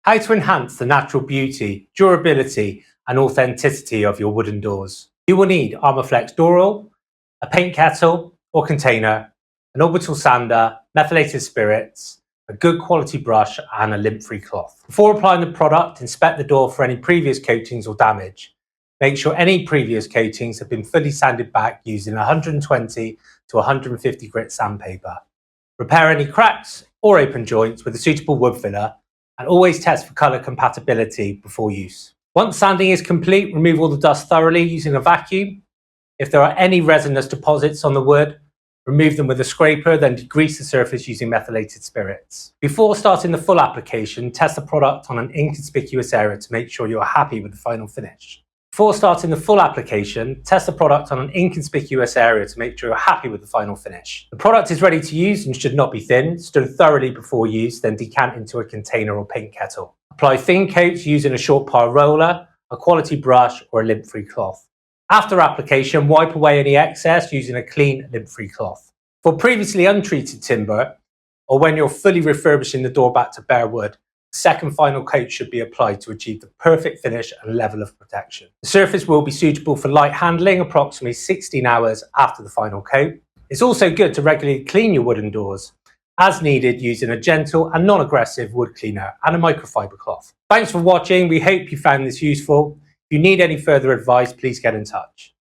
How to enhance the natural beauty, durability and authenticity of your wooden doors. You will need Armourflex Door Oil, a paint kettle or container, an orbital sander, methylated spirits, a good quality brush and a lint-free cloth. Before applying the product, inspect the door for any previous coatings or damage. Make sure any previous coatings have been fully sanded back using 120 to 150 grit sandpaper. Repair any cracks or open joints with a suitable wood filler and always test for colour compatibility before use. Once sanding is complete, remove all the dust thoroughly using a vacuum. If there are any resinous deposits on the wood, remove them with a scraper, then degrease the surface using methylated spirits. Before starting the full application, test the product on an inconspicuous area to make sure you are happy with the final finish. Before starting the full application, test the product on an inconspicuous area to make sure you're happy with the final finish. The product is ready to use and should not be thinned. Stir thoroughly before use, then decant into a container or paint kettle. Apply thin coats using a short pile roller, a quality brush or a lint-free cloth. After application, wipe away any excess using a clean, lint-free cloth. For previously untreated timber, or when you're fully refurbishing the door back to bare wood, the second final coat should be applied to achieve the perfect finish and level of protection. The surface will be suitable for light handling approximately 16 hours after the final coat. It's also good to regularly clean your wooden doors, as needed using a gentle and non-aggressive wood cleaner and a microfiber cloth. Thanks for watching. We hope you found this useful. If you need any further advice, please get in touch.